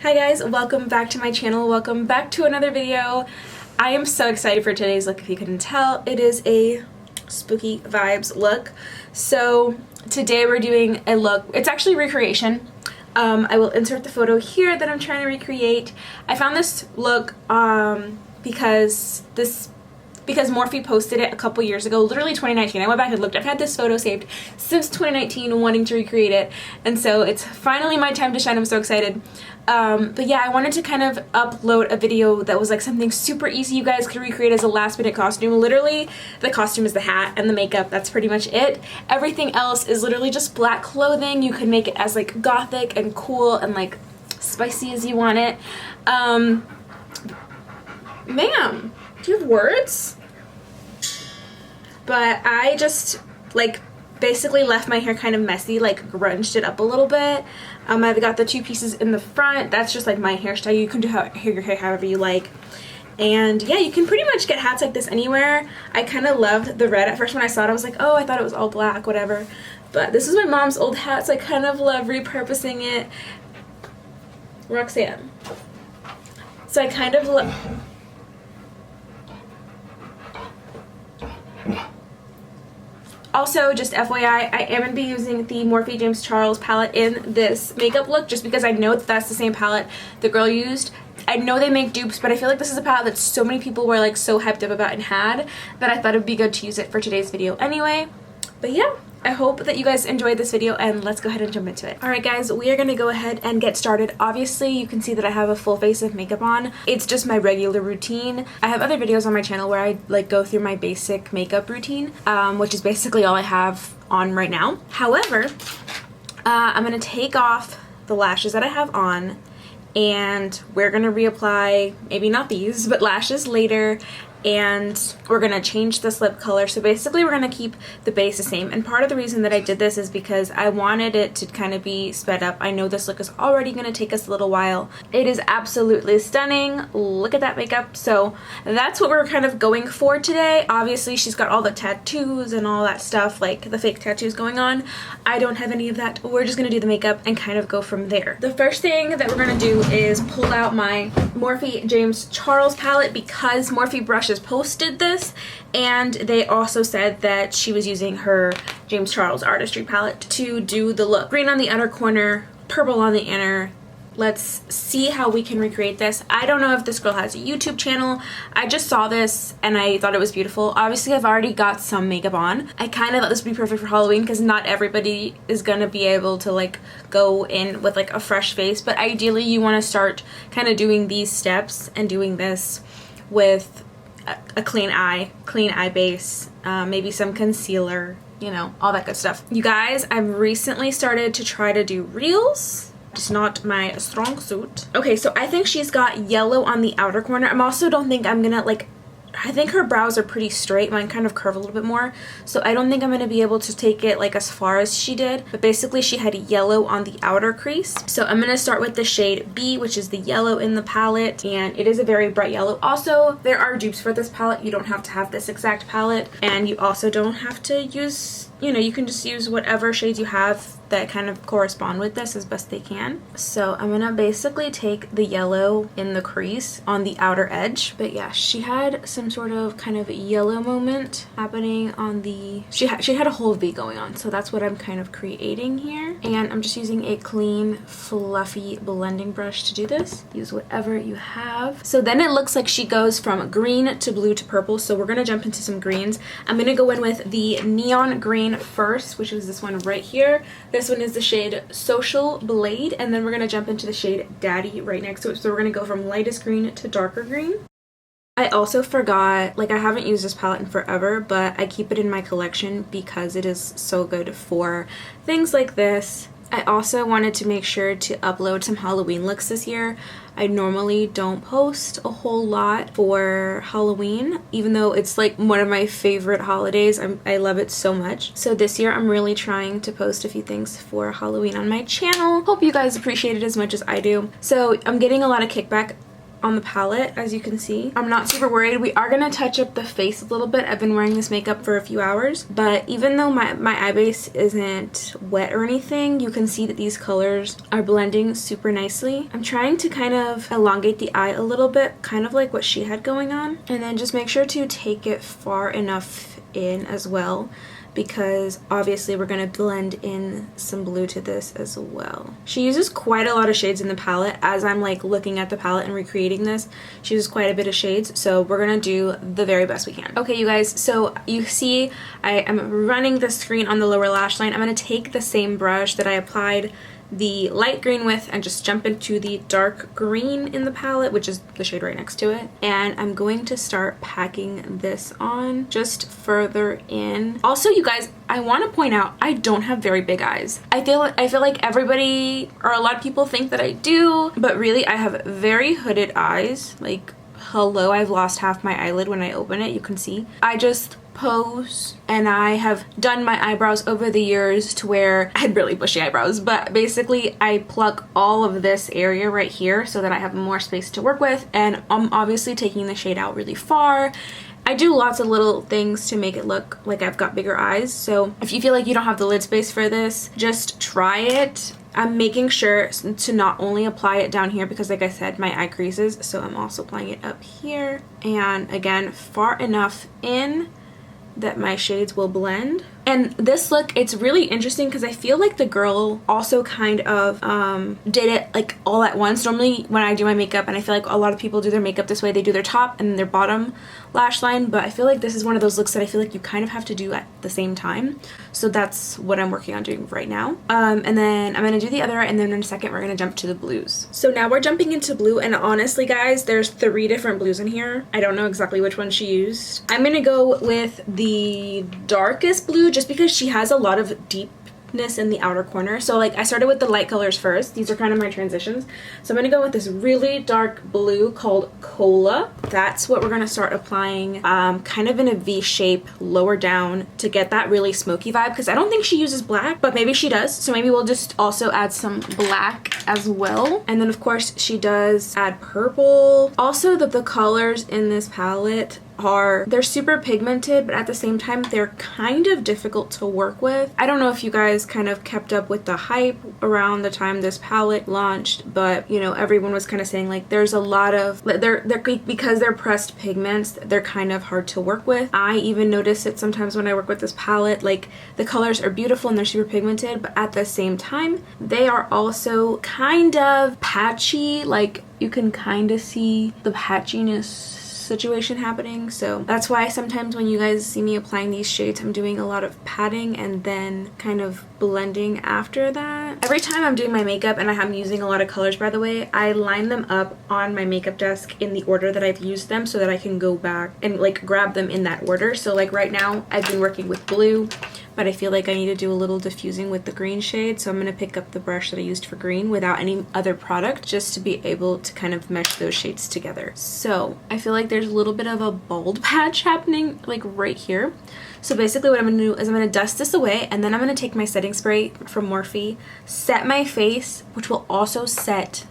Hi guys, welcome back to my channel. Welcome back to another video. I am so excited for today's look. If you couldn't tell, it is a spooky vibes look. So today we're doing a look. It's actually recreation. I will insert the photo here that I'm trying to recreate. I found this look because Morphe posted it a couple years ago, literally 2019. I went back and looked. I've had this photo saved since 2019 wanting to recreate it, and so it's finally my time to shine. I'm so excited. But yeah, I wanted to kind of upload a video that was like something super easy you guys could recreate as a last minute costume. Literally, the costume is the hat and the makeup. That's pretty much it. Everything else is literally just black clothing. You can make it as like gothic and cool and like spicy as you want it. Ma'am, do you have words? But I just like basically left my hair kind of messy, like grunged it up a little bit. I've got the two pieces in the front. That's just like my hairstyle. You can do your hair however you like. And yeah, you can pretty much get hats like this anywhere. I kind of loved the red. At first when I saw it, I was like, oh, I thought it was all black, whatever. But this is my mom's old hat, so I kind of love repurposing it. Roxanne. So I kind of love... Also, just FYI, I am going to be using the Morphe James Charles palette in this makeup look just because I know that that's the same palette the girl used. I know they make dupes, but I feel like this is a palette that so many people were like so hyped up about and had that I thought it would be good to use it for today's video anyway. But yeah, I hope that you guys enjoyed this video and let's go ahead and jump into it. Alright guys, we are going to go ahead and get started. Obviously, you can see that I have a full face of makeup on. It's just my regular routine. I have other videos on my channel where I like go through my basic makeup routine, which is basically all I have on right now. However, I'm going to take off the lashes that I have on and we're going to reapply, maybe not these, but lashes later. And we're going to change this lip color. So basically we're going to keep the base the same. And part of the reason that I did this is because I wanted it to kind of be sped up. I know this look is already going to take us a little while. It is absolutely stunning. Look at that makeup. So that's what we're kind of going for today. Obviously she's got all the tattoos and all that stuff, like the fake tattoos going on. I don't have any of that. We're just going to do the makeup and kind of go from there. The first thing that we're going to do is pull out my Morphe James Charles palette because Morphe brushes posted this and they also said that she was using her James Charles Artistry palette to do the look. Green on the outer corner, purple on the inner. Let's see how we can recreate this. I don't know if this girl has a YouTube channel. I just saw this and I thought it was beautiful. Obviously I've already got some makeup on. I kind of thought this would be perfect for Halloween because not everybody is gonna be able to like go in with like a fresh face, but ideally you want to start kind of doing these steps and doing this with a clean eye base, maybe some concealer, you know, all that good stuff. You guys, I've recently started to try to do reels. It's not my strong suit. Okay, so I think she's got yellow on the outer corner. don't think I'm gonna like, I think her brows are pretty straight. Mine kind of curve a little bit more. So I don't think I'm going to be able to take it like as far as she did. But basically she had yellow on the outer crease. So I'm going to start with the shade B, which is the yellow in the palette. And it is a very bright yellow. Also, there are dupes for this palette. You don't have to have this exact palette. And you also don't have to use, you know, you can just use whatever shades you have that kind of correspond with this as best they can. So I'm gonna basically take the yellow in the crease on the outer edge. But yeah, she had some sort of kind of yellow moment happening on the, she had a whole V going on. So that's what I'm kind of creating here. And I'm just using a clean, fluffy blending brush to do this. Use whatever you have. So then it looks like she goes from green to blue to purple. So we're gonna jump into some greens. I'm gonna go in with the neon green first, which is this one right here. This one is the shade Social Blade, and then we're going to jump into the shade Daddy right next to it. So we're going to go from lightest green to darker green. I also forgot, like I haven't used this palette in forever, but I keep it in my collection because it is so good for things like this. I also wanted to make sure to upload some Halloween looks this year. I normally don't post a whole lot for Halloween, even though it's like one of my favorite holidays. I love it so much. So this year I'm really trying to post a few things for Halloween on my channel. Hope you guys appreciate it as much as I do. So I'm getting a lot of kickback on the palette, as you can see. I'm not super worried. We are going to touch up the face a little bit. I've been wearing this makeup for a few hours, but even though my eye base isn't wet or anything, you can see that these colors are blending super nicely. I'm trying to kind of elongate the eye a little bit, kind of like what she had going on, and then just make sure to take it far enough in as well, because obviously we're going to blend in some blue to this as well. She uses quite a lot of shades in the palette. As I'm like looking at the palette and recreating this, she uses quite a bit of shades, so we're going to do the very best we can. Okay, you guys, so you see I am running the screen on the lower lash line. I'm going to take the same brush that I applied the light green with and just jump into the dark green in the palette, which is the shade right next to it, and I'm going to start packing this on just further in. Also, you guys, I want to point out I don't have very big eyes. I feel like everybody or a lot of people think that I do, but really I have very hooded eyes. Like, hello, I've lost half my eyelid when I open it, you can see. I just pose, and I have done my eyebrows over the years to where I had really bushy eyebrows, but basically I pluck all of this area right here so that I have more space to work with, and I'm obviously taking the shade out really far. I do lots of little things to make it look like I've got bigger eyes, so if you feel like you don't have the lid space for this, just try it. I'm making sure to not only apply it down here because, like I said, my eye creases, so I'm also applying it up here, and again, far enough in that my shades will blend. And this look, it's really interesting because I feel like the girl also kind of did it like all at once. Normally when I do my makeup, and I feel like a lot of people do their makeup this way, they do their top and their bottom lash line, but I feel like this is one of those looks that I feel like you kind of have to do at the same time. So that's what I'm working on doing right now. And then I'm going to do the other, and then in a second we're going to jump to the blues. So now we're jumping into blue, and honestly guys, there's 3 different blues in here. I don't know exactly which one she used. I'm going to go with the darkest blue just because she has a lot of deepness in the outer corner. So like I started with the light colors first. These are kind of my transitions. So I'm going to go with this really dark blue called Cola. That's what we're going to start applying kind of in a V shape lower down to get that really smoky vibe, because I don't think she uses black, but maybe she does. So maybe we'll just also add some black as well. And then of course she does add purple. Also the colors in this palette they're super pigmented, but at the same time they're kind of difficult to work with. I don't know if you guys kind of kept up with the hype around the time this palette launched, but you know, everyone was kind of saying like there's a lot of because they're pressed pigments, they're kind of hard to work with. I even notice it sometimes when I work with this palette, like the colors are beautiful and they're super pigmented, but at the same time they are also kind of patchy. Like you can kind of see the patchiness situation happening. So that's why sometimes when you guys see me applying these shades, I'm doing a lot of patting and then kind of blending after that. Every time I'm doing my makeup, and I'm using a lot of colors by the way, I line them up on my makeup desk in the order that I've used them so that I can go back and like grab them in that order. So like right now I've been working with blue, but I feel like I need to do a little diffusing with the green shade, so I'm going to pick up the brush that I used for green without any other product just to be able to kind of mesh those shades together. So I feel like there's a little bit of a bald patch happening like right here. So basically what I'm going to do is I'm going to dust this away, and then I'm going to take my setting spray from Morphe, set my face, which will also set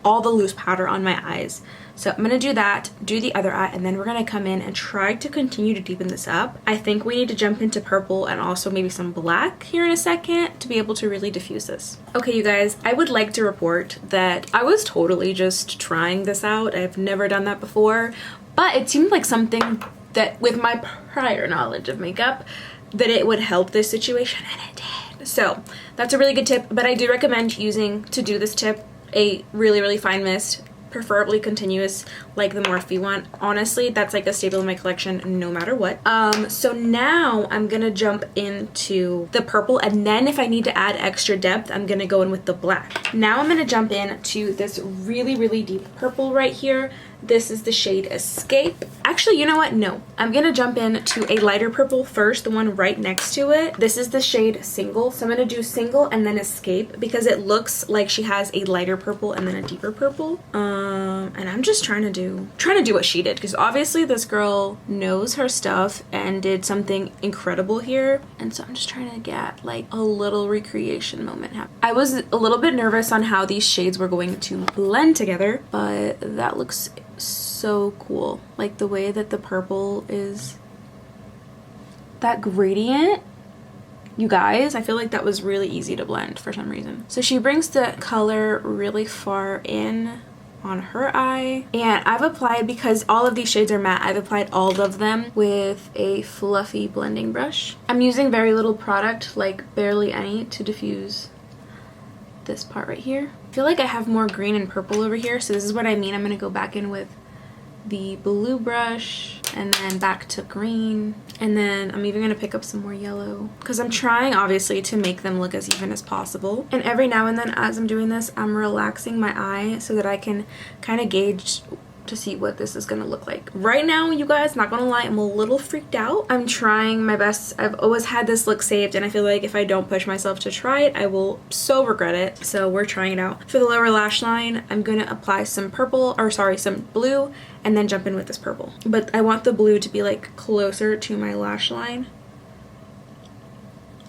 all the loose powder on my eyes. So I'm going to do that, do the other eye, and then we're going to come in and try to continue to deepen this up. I think we need to jump into purple and also maybe some black here in a second to be able to really diffuse this. Okay, you guys, I would like to report that I was totally just trying this out. I've never done that before, but it seemed like something that with my prior knowledge of makeup that it would help this situation, and it did. So that's a really good tip, but I do recommend using, to do this tip, a really fine mist, preferably continuous like the Morphe one. Honestly, that's like a staple in my collection no matter what. So now I'm gonna jump into the purple, and then if I need to add extra depth, I'm gonna go in with the black. Now I'm gonna jump in to this really deep purple right here. This is the shade Escape. Actually, you know what? No. I'm going to jump in to a lighter purple first, the one right next to it. This is the shade Single. So I'm going to do Single and then Escape because it looks like she has a lighter purple and then a deeper purple. And I'm just trying to do what she did, because obviously this girl knows her stuff and did something incredible here. And so I'm just trying to get like a little recreation moment happen. I was a little bit nervous on how these shades were going to blend together, but that looks so cool. Like the way that the purple is, that gradient, you guys, I feel like that was really easy to blend for some reason. So she brings the color really far in on her eye, and I've applied, because all of these shades are matte, I've applied all of them with a fluffy blending brush. I'm using very little product, like barely any, to diffuse this part right here. I feel like I have more green and purple over here, so this is what I mean. I'm gonna go back in with the blue brush and then back to green, and then I'm even gonna pick up some more yellow, because I'm trying obviously to make them look as even as possible. And every now and then as I'm doing this, I'm relaxing my eye so that I can kind of gauge to see what this is gonna look like. Right now, you guys, not gonna lie, I'm a little freaked out. I'm trying my best. I've always had this look saved, and I feel like if I don't push myself to try it, I will so regret it. So we're trying it out. For the lower lash line, I'm gonna apply some purple, or sorry, some blue, and then jump in with this purple. But I want the blue to be like closer to my lash line,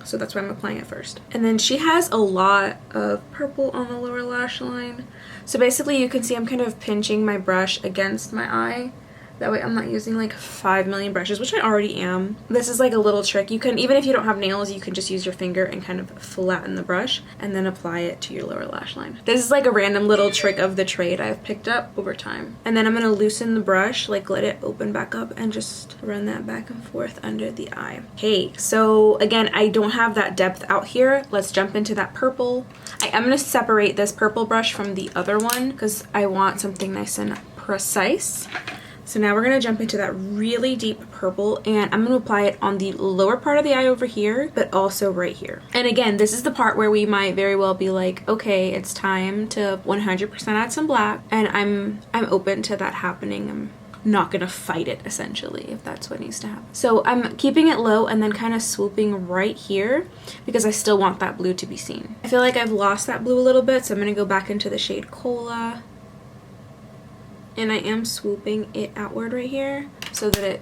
so that's why I'm applying it first. And then she has a lot of purple on the lower lash line. So basically you can see I'm kind of pinching my brush against my eye. That way I'm not using like 5 million brushes, which I already am. This is like a little trick. You can, even if you don't have nails, you can just use your finger and kind of flatten the brush and then apply it to your lower lash line. This is like a random little trick of the trade I've picked up over time. And then I'm gonna loosen the brush, like let it open back up and just run that back and forth under the eye. Okay, so again, I don't have that depth out here. Let's jump into that purple. I am gonna separate this purple brush from the other one because I want something nice and precise. So now we're going to jump into that really deep purple, and I'm going to apply it on the lower part of the eye over here, but also right here. And again, this is the part where we might very well be like, okay, it's time to 100% add some black, and I'm open to that happening. I'm not going to fight it, essentially, if that's what needs to happen. So I'm keeping it low and then kind of swooping right here because I still want that blue to be seen. I feel like I've lost that blue a little bit, so I'm going to go back into the shade Cola. And I am swooping it outward right here so that it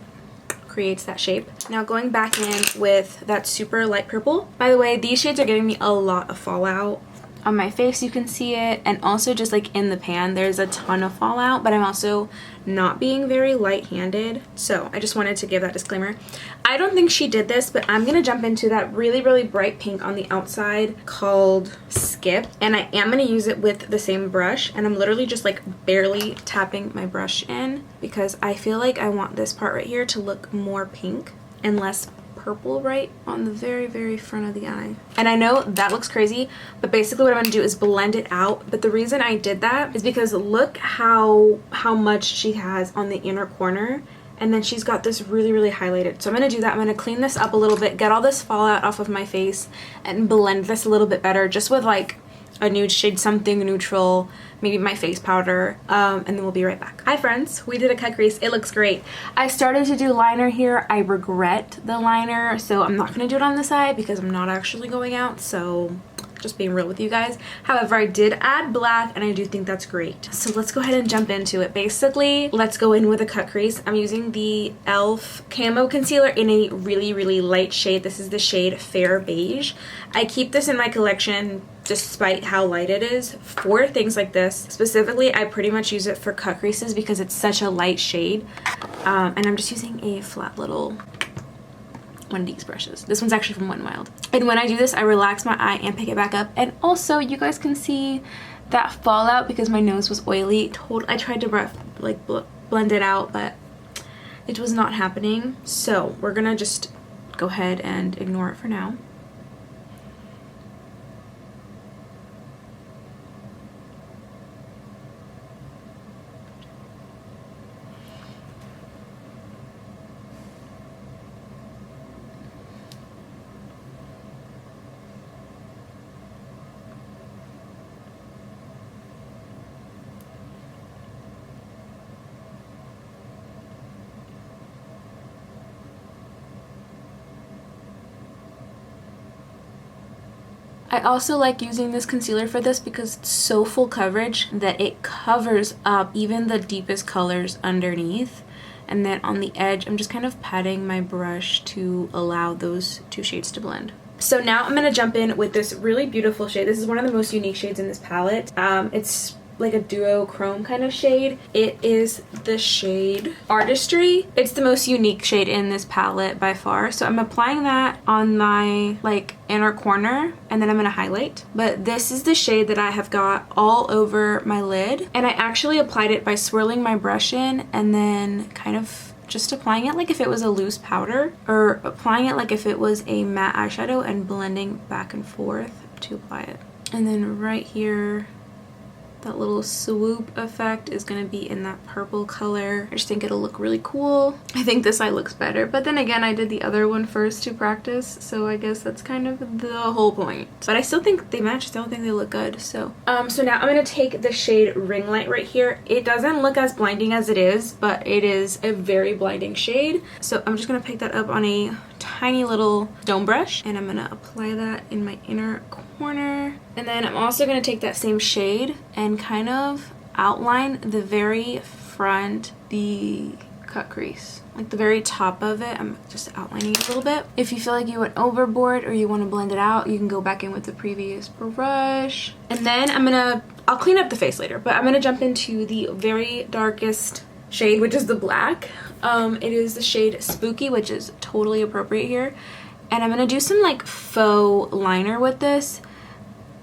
creates that shape. Now going back in with that super light purple. By the way, these shades are giving me a lot of fallout. On my face you can see it, and also just like in the pan there's a ton of fallout, but I'm also not being very light-handed, so I just wanted to give that disclaimer. I don't think she did this, but I'm gonna jump into that really bright pink on the outside called Skip, and I am gonna use it with the same brush, and I'm literally just like barely tapping my brush in because I feel like I want this part right here to look more pink and less purple right on the very front of the eye. And I know that looks crazy, but basically what I'm going to do is blend it out. But the reason I did that is because look how much she has on the inner corner, and then she's got this really highlighted. So I'm going to do that. I'm going to clean this up a little bit, get all this fallout off of my face, and blend this a little bit better just with like a nude shade, something neutral, maybe my face powder, and then we'll be right back. Hi friends, we did a cut crease. It looks great. I started to do liner here. I regret the liner, so I'm not gonna do it on this eye because I'm not actually going out, so just being real with you guys. However, I did add black, and I do think that's great. So let's go ahead and jump into it. Basically, let's go in with a cut crease. I'm using the e.l.f. Camo Concealer in a really light shade. This is the shade Fair Beige. I keep this in my collection despite how light it is for things like this. Specifically, I pretty much use it for cut creases because it's such a light shade. And I'm just using a flat little one of these brushes. This one's actually from Wet n Wild. And when I do this, I relax my eye and pick it back up. And also, you guys can see that fallout because my nose was oily. I tried to blend it out, but it was not happening. So we're gonna just go ahead and ignore it for now. I also like using this concealer for this because it's so full coverage that it covers up even the deepest colors underneath. And then on the edge, I'm just kind of patting my brush to allow those two shades to blend. So now I'm going to jump in with this really beautiful shade. This is one of the most unique shades in this palette. It's like a duochrome kind of shade. It is the shade Artistry. It's the most unique shade in this palette by far. So I'm applying that on my like inner corner and then I'm going to highlight. But this is the shade that I have got all over my lid. And I actually applied it by swirling my brush in and then kind of just applying it like if it was a loose powder, or applying it like if it was a matte eyeshadow and blending back and forth to apply it. And then right here, that little swoop effect is going to be in that purple color. I just think it'll look really cool. I think this eye looks better, but then again, I did the other one first to practice, so I guess that's kind of the whole point. But I still think they match. I still think they look good. So so now I'm going to take the shade Ring Light right here. It doesn't look as blinding as it is, but it is a very blinding shade. So I'm just going to pick that up on a tiny little dome brush and I'm going to apply that in my inner corner. And then I'm also going to take that same shade and kind of outline the very front, the cut crease, like the very top of it. I'm just outlining it a little bit. If you feel like you went overboard or you want to blend it out, you can go back in with the previous brush. And then I'll clean up the face later, but I'm going to jump into the very darkest shade, which is the black. It is the shade Spooky, which is totally appropriate here. And I'm going to do some like faux liner with this.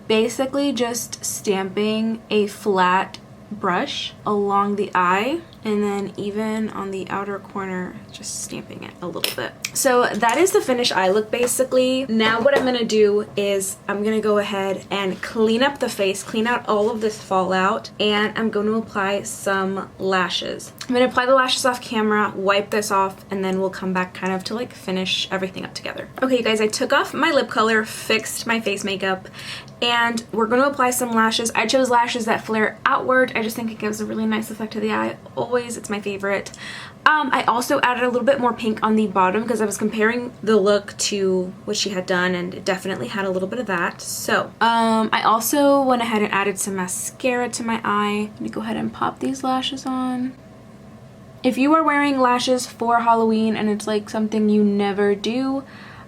Basically just stamping a flat brush along the eye and then even on the outer corner just stamping it a little bit. So that is the finished eye look basically. Now what I'm going to do is I'm going to go ahead and clean up the face, clean out all of this fallout, and I'm going to apply some lashes. I'm going to apply the lashes off camera, wipe this off, and then we'll come back kind of to like finish everything up together. Okay you guys, I took off my lip color, fixed my face makeup, and we're going to apply some lashes. I chose lashes that flare outward. I just think it gives a really nice effect to the eye. Always, it's my favorite. I also added a little bit more pink on the bottom because I was comparing the look to what she had done and it definitely had a little bit of that. So I also went ahead and added some mascara to my eye. Let me go ahead and pop these lashes on. If you are wearing lashes for Halloween and it's like something you never do,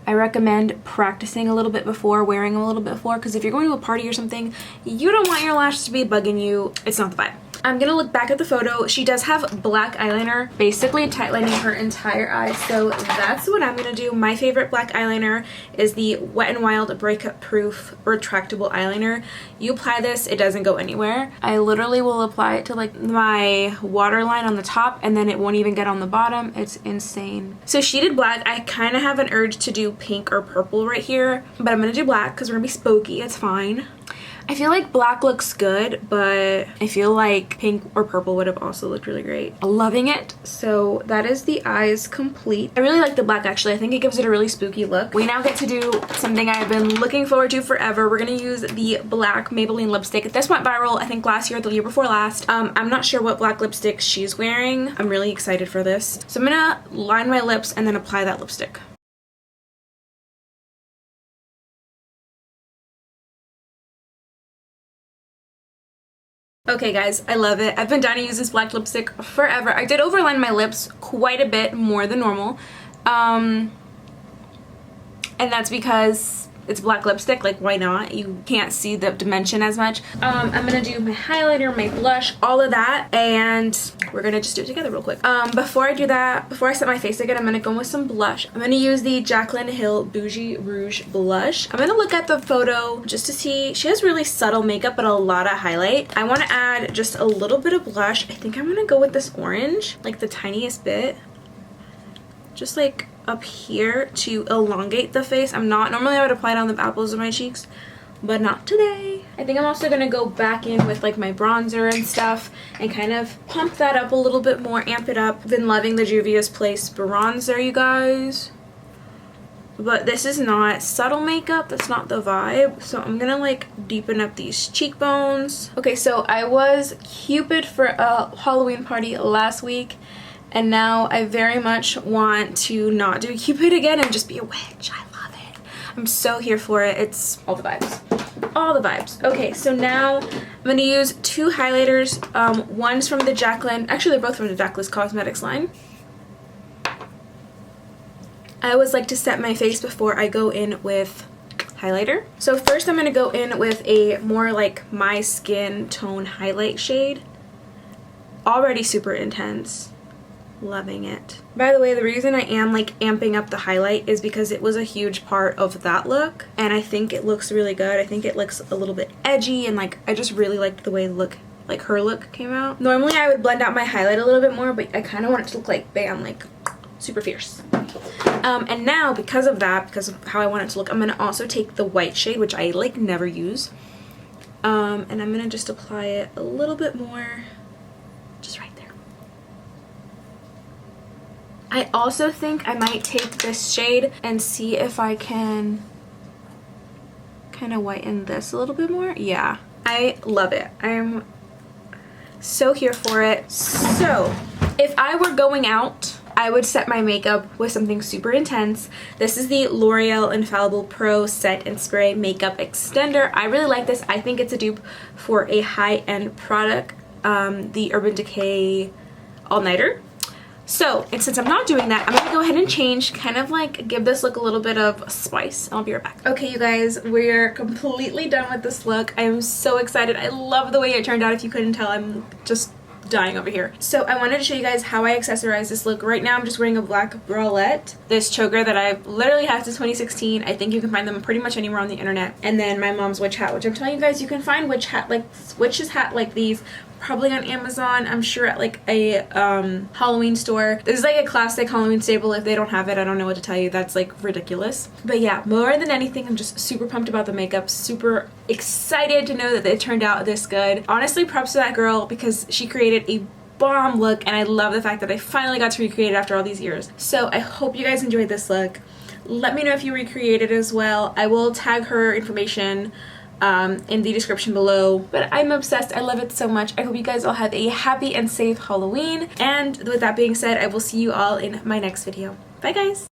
I recommend practicing a little bit before, wearing them a little bit before, because if you're going to a party or something, you don't want your lashes to be bugging you. It's not the vibe. I'm gonna look back at the photo. She does have black eyeliner, basically tightlining her entire eye, so that's what I'm gonna do. My favorite black eyeliner is the Wet n Wild Breakup Proof Retractable Eyeliner. You apply this, it doesn't go anywhere. I literally will apply it to like my waterline on the top and then it won't even get on the bottom. It's insane. So she did black. I kind of have an urge to do pink or purple right here, but I'm gonna do black because we're gonna be spooky. It's fine. I feel like black looks good, but I feel like pink or purple would have also looked really great. Loving it. So that is the eyes complete. I really like the black actually. I think it gives it a really spooky look. We now get to do something I've been looking forward to forever. We're gonna use the black Maybelline lipstick. This went viral I think last year or the year before last. I'm not sure what black lipstick she's wearing. I'm really excited for this. So I'm gonna line my lips and then apply that lipstick. Okay guys, I love it. I've been dying to use this black lipstick forever. I did overline my lips quite a bit more than normal. And that's because it's black lipstick, like why not? You can't see the dimension as much. I'm gonna do my highlighter, my blush, all of that, and we're gonna just do it together real quick. Before I do that, before I set my face again, I'm gonna go with some blush. I'm gonna use the Jaclyn Hill Bougie Rouge Blush. I'm gonna look at the photo just to see. She has really subtle makeup but a lot of highlight. I wanna add just a little bit of blush. I think I'm gonna go with this orange, like the tiniest bit. Just like up here to elongate the face. Normally I would apply it on the apples of my cheeks, but not today. I think I'm also gonna go back in with like my bronzer and stuff and kind of pump that up a little bit more, amp it up. Been loving the Juvia's Place bronzer, you guys. But this is not subtle makeup, that's not the vibe. So I'm gonna like deepen up these cheekbones. Okay, so I was Cupid for a Halloween party last week. And now I very much want to not do Cupid again and just be a witch. I love it. I'm so here for it. It's all the vibes. all the vibes. Okay, so now I'm going to use two highlighters. One's from the Jaclyn, actually they're both from the Jaclyn Cosmetics line. I always like to set my face before I go in with highlighter. So first I'm going to go in with a more like my skin tone highlight shade. Already super intense. Loving it. By the way, the reason I am like amping up the highlight is because it was a huge part of that look, and I think it looks really good. I think it looks a little bit edgy, and like I just really liked the way her look came out. Normally I would blend out my highlight a little bit more, but I kind of want it to look like bam, like super fierce. And now because of that, because of how I want it to look, I'm going to also take the white shade, which I like never use, and I'm going to just apply it a little bit more, just right there. I also think I might take this shade and see if I can kind of whiten this a little bit more. Yeah, I love it. I'm so here for it. So if I were going out, I would set my makeup with something super intense. This is the L'Oreal Infallible Pro Set and Spray Makeup Extender. I really like this. I think it's a dupe for a high-end product, the Urban Decay All Nighter. So, and since I'm not doing that, I'm gonna go ahead and change, kind of like give this look a little bit of spice. I'll be right back. Okay, you guys, we're completely done with this look. I am so excited. I love the way it turned out. If you couldn't tell, I'm just dying over here. So I wanted to show you guys how I accessorize this look. Right now I'm just wearing a black bralette, this choker that I've literally had since 2016. I think you can find them pretty much anywhere on the internet. And then my mom's witch hat, which I'm telling you guys, you can find witch's hat like these probably on Amazon. I'm sure at like a Halloween store. This is like a classic Halloween staple. If they don't have it, I don't know what to tell you. That's like ridiculous. But yeah, more than anything, I'm just super pumped about the makeup, super excited to know that it turned out this good. Honestly, props to that girl because she created a bomb look, and I love the fact that I finally got to recreate it after all these years. So I hope you guys enjoyed this look. Let me know if you recreate it as well. I will tag her information in the description below. But I'm obsessed. I love it so much. I hope you guys all have a happy and safe Halloween. And with that being said, I will see you all in my next video. Bye guys!